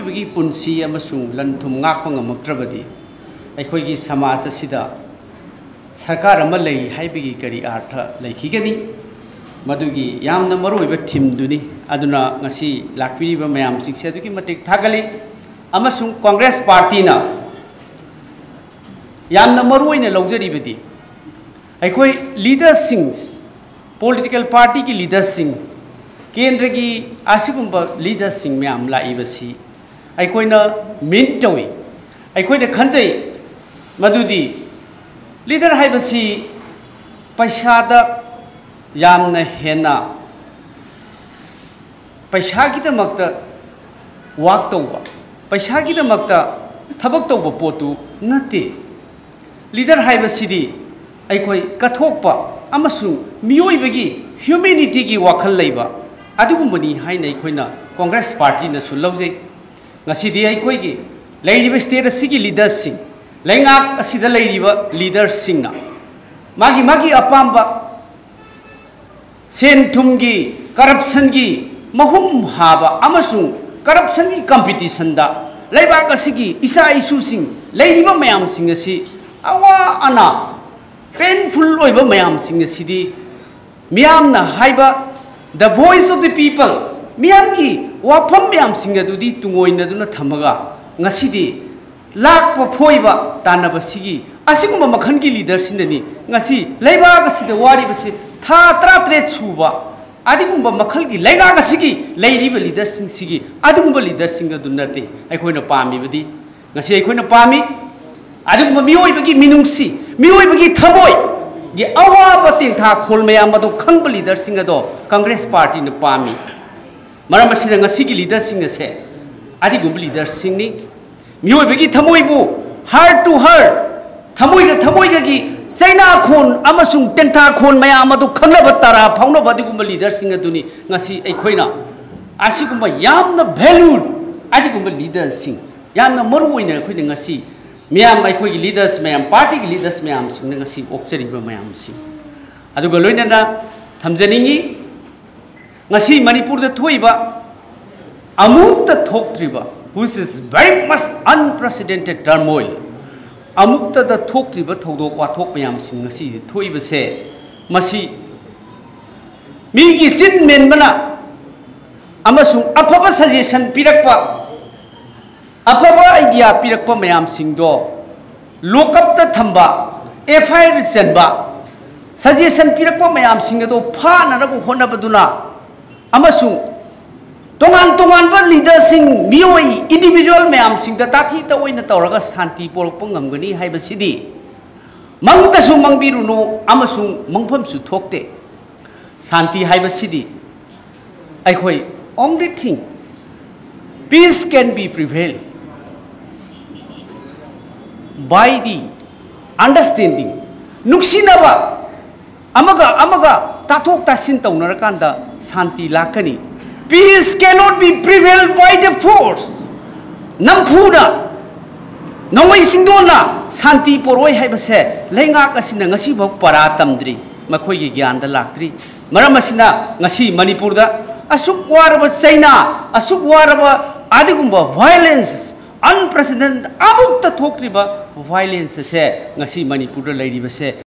bagi punsi amasung lanthum ngakpa ngamdrabadi akhoi gi samaj asida sarkar ama lei haibigi kari artha leikhigani madugi yamna maroiba thim duni aduna ngasi lakpiriba mayam sikse adugi matik thagali amasung congress party na yamna maroina lawjaribadi akhoi leaders sing political party ki leaders sing केंद्र की आसिगुंबा leader Singh ma'am लाइबसी अखोइना मिन तौई अखोइना खंजै मदुदी leader हाइबसी पैसादा यामना हेना पैसा गिदमक्ता वाक तौबा पैसा गिदमक्ता थबक तौबा पोतु नते leader हाइबसीदी अखोइ कथोकपा अमसु मियोइबगी humanity की वाखल लैबा अदुगुंबनी हाइना अखोइना Congress party न सुलौजे ngасidi अखोइगी लेरिबा स्टेट असिगी लीडर्स सिंह लेंगाक असिदा लेरिबा लीडर्स सिंह ना मागी अपाम्बा सेन थुमगी करप्शन की महुम हाबा अमसुं करप्शन की कंपटीशन दा लेबाक असिगी इसा इशू सिंह लेरिबा मयाम सिंह असि अवा अना पेनफुल ओइबा मयाम सिंह असिदी मियामना हाइबा the voice of the people miyamgi wapham miyam singa dudi tungoina duna thamaga ngasidi lakpa phoiba tanaba sigi asiguma makhan gi leader sinani ngasi leiba ga sida wari basi tha tra tre chuba adigumba makhal gi leiga ga sigi leiriba leader sing sigi adigumba leader singa dunate aikoina pami badi ngasi aikoina pami adigumba mioi bagi minungsi mioi bagi thamoi ये अवाब तेंथा खोल मैम खंग leader Congress party ने पामी मरम की लीडर से अदिगुम लीडर मियोबी थमोइबू हर टू हर थमोइगी चाइना खोन तेंथा खोन मैम खंगब तरा फाउनब अदिगुम लीडर अखोइना वैल्यूड अदिगुम लीडर मरुओइना अखोइना मैम अखोई लीडर्स मैम पार्टी की लीडर्स मैम ओक्चरीब मैम लोनना थमजनिंगी मणिपुर थोब अमुक्त थोक्ट्रीब which is very much unprecedented turmoil अमुक्त थोक्ट्रीब थौदोक वाथोक मैम थोइबसे मीगी चिन मेनबना अफब सजेशन पीरक्पा अफब आइडिया पीरक्पा मैम लोकअप थंबा FIR चनबा सजेशन पीरक्पा मैम फानब होनबदुना तोंगान तोंगानबा लीडर मियोई इंडिविजुअल मैम ताथी तौना तौरगा शांति पोरक्पा ngमगनी हाइबसिदी मंगदसु मंगबिरुनो मंगफमसु थोक्ते शांति हाइबसिदी अखोई only thing peace can be prevailed by the understanding nuksinaba amaga tathok tasin taunarakanda shanti lakani peace cannot be prevailed by the force namphuna nongoi singdona shanti poroi haibase leingak asina ngasi bok para tamdri makhoi gi gyan da laktri maram asina ngasi manipur da asuk waraba china asuk waraba adigumba violence unprecedented amukta thoktriba violence se ngasi manipur da leiriba se